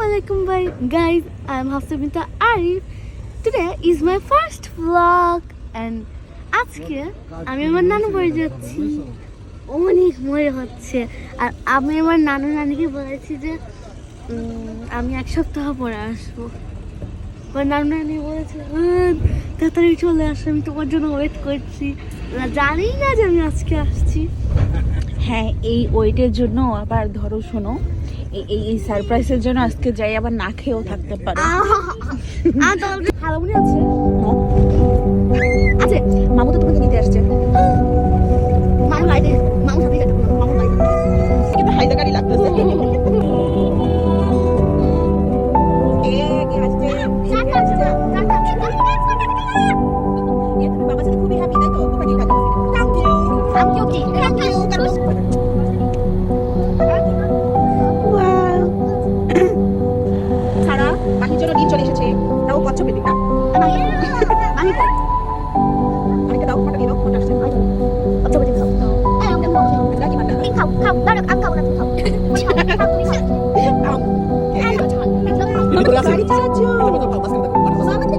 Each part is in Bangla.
Assalamualaikum guys, I'm Hafsa Binta Arif. Today is my first vlog and আজকে আমি আমার নানু বাড়ি যাচ্ছি। অনেক মজা হচ্ছে আর আমি আমার নানু নানিকে বলেছি যে আমি এক সপ্তাহ পরে আসবো। আমার নানু নানি বলেছে তাড়াতাড়ি চলে আসো, আমি তোমার জন্য ওয়েট করছি। জানি না যে আমি আজকে আসছি। হ্যাঁ, এই ওয়েটের জন্য আবার ধরো শোনো, এই সারপ্রাইজের জন্য আজকে যাই আবার না খেয়েও থাকতে পারো। ভালো মনে আছে আচ্ছা, মামু তো তোমাকে নিতে আসছে। মামু লাইটে মামু সাথে যেতে বলো, মামু লাইটে কিন্তু হাইদাকারি লাগতেছে।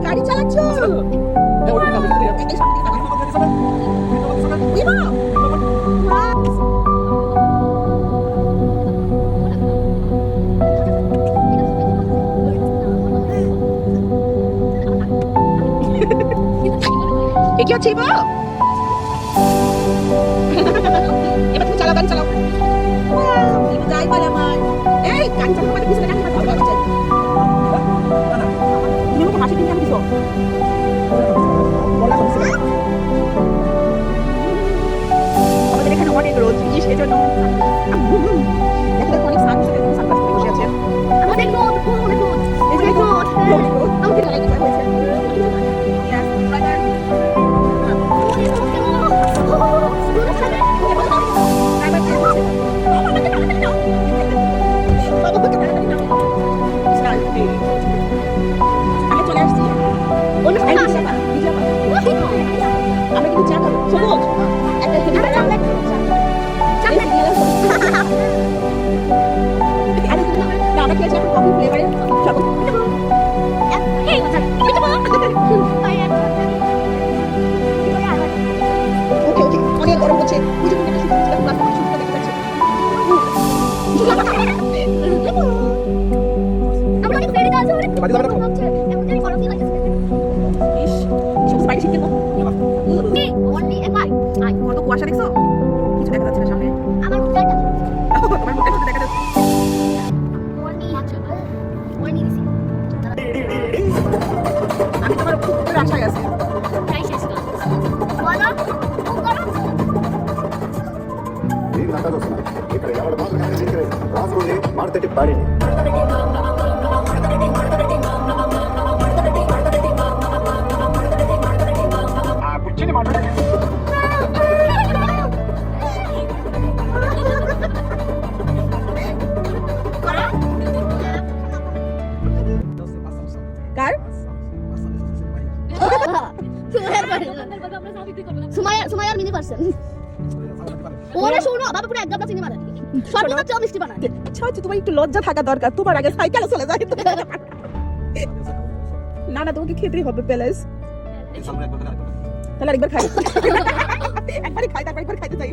গাড়ি চালাচ্ছ কি হচ্ছে এবার? এবার তুমি চালাও, গাড়ি চালাও। যাই বলে আমার এই গাড়ি চালাও, মানে পিছনে গাড়ি চালাও। তুমি আমাকে মাসে দিন কেন দিছো? আমাদের এখানে অনেক রোদ, সেজন্য দেখো অনেক সানসেট, সানগ্লাস পরে বসে আছে। অনেক রোদ, অনেক রোদ, অনেক রোদ। আমাকে লাইট করা হয়েছে। কুয়াশা দেখছো? কিছু দেখা যাচ্ছে না সামনে। আমার মুখটা দেখা যাচ্ছে। আমি তোমার খুব আশায় আছি। ಮಾಡ್ತೇನೆ ಬಾಡಿ সুমাইয়ার মিনি পার্সেল ওরে শোনো বাবা পুরো এক গাবলা চিনি মারে সর্বোচ্চ মিষ্টি বানায়। আচ্ছা হচ্ছে তোমার একটু লজ্জা থাকা দরকার, তোমার আগে সাইকেলে চলে যায়। না না, তোমাকে খেতেই হবে প্যালেস। তাহলে আরেকবার খাই, একবারই খাই, তারপর একবার খাইতে চাই।